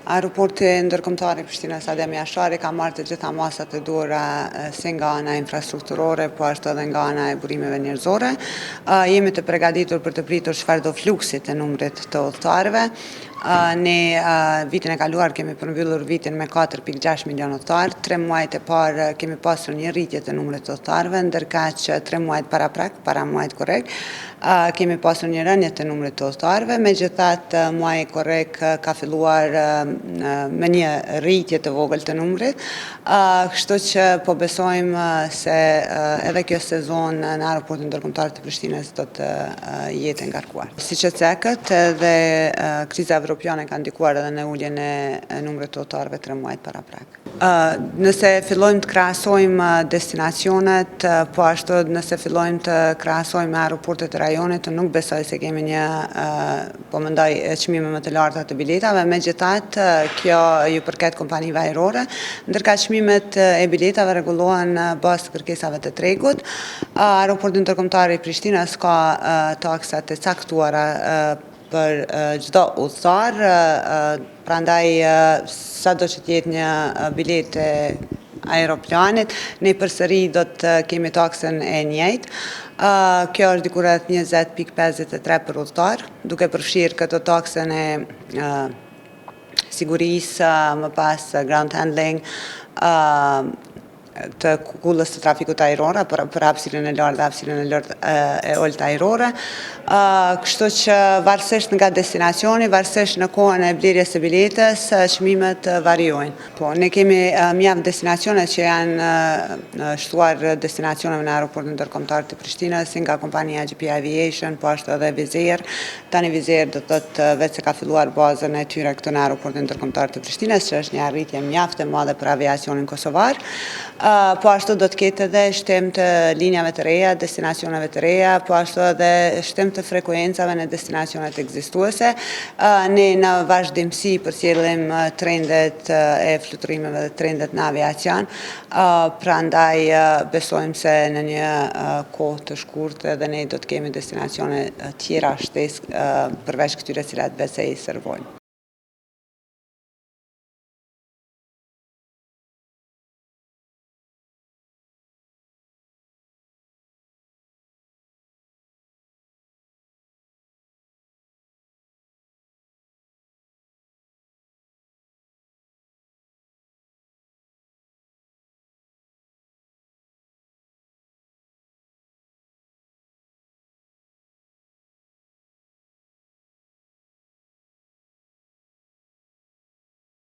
Aeroporti ndërkombëtar i Prishtinës Adem Jashari ka marrë të gjitha masat e duhura si nga ana infrastrukturore, po ashtu edhe nga ana e burimeve njerëzore. Jemi të përgatitur për të pritur çfarë do fluksi të numrit të udhëtarëve. Ne vitin e kaluar kemi përmbyllur vitin me 4.6 milion udhëtar. 3 muajt e parë kemi pasur një rritje të numrit të udhëtarëve, ndërkaq 3 muajt para muajit korrekt, kemi pasur një rënje të numrit të udhëtarëve. Megjithatë, muaji korrekt ka filluar me një rritje të vogël të numrit, kështu që po besojmë se edhe kjo sezon në aeroportin ndërkombëtar të Prishtinës do të jetë e ngarkuar. Siç e cekët, edhe kriza evropiane ka ndikuar edhe në uljen e numrit të udhëtarëve 3 muajt paraprak. Nëse fillojmë të krahasojmë destinacionet, po ashtu nëse fillojmë të krahasojmë aeroportet e rajonit, nuk besoj se kemi një po mendoj çmime më të larta të biletave, megjithatë kjo ju përket kompanive ajrore, ndërkaq çmimet e biletave rregullohen bazë të kërkesave të tregut. Aeroporti ndërkombëtar i Prishtinës ka taksat e caktuara për çdo udhëtar, prandaj sado që të jetë një biletë aeroplanit, ne përsëri do të kemi taksën e njëjtë. Kjo është diku rreth 20.53 për udhëtar, duke përfshirë këto taksën e sigurisë, më pas ground handling, të kukullës të trafikut ajror, për hapësirën e lartë dhe hapësirën e ulët ajrore. Kështu që varësisht nga destinacioni, varësisht në kohën e blerjes së biletës, çmimet variojnë. Po, ne kemi mjaft destinacione që janë shtuar destinacioneve në aeroportin ndërkombëtar të Prishtinës, si nga kompania GP Aviation, po ashtu edhe Wizz Air. Tani Wizz Air do të thotë vetë se ka filluar bazën e tyre këtu në aeroportin ndërkombëtar të Prishtinës, që është një arritje mjaft e madhe për aviacionin kosovar. Po ashtu do të ketë edhe shtim të linjave të reja, destinacioneve të reja, po ashtu edhe shtim të frekuencave në destinacionet ekzistuese. Ne në vazhdimsi përcjellim trendet e fluturimeve dhe trendet në aviacion, prandaj besojmë se në një kohë të shkurtë edhe ne do të kemi destinacione tjera shtesë përveç këtyre cilat besoj servojnë.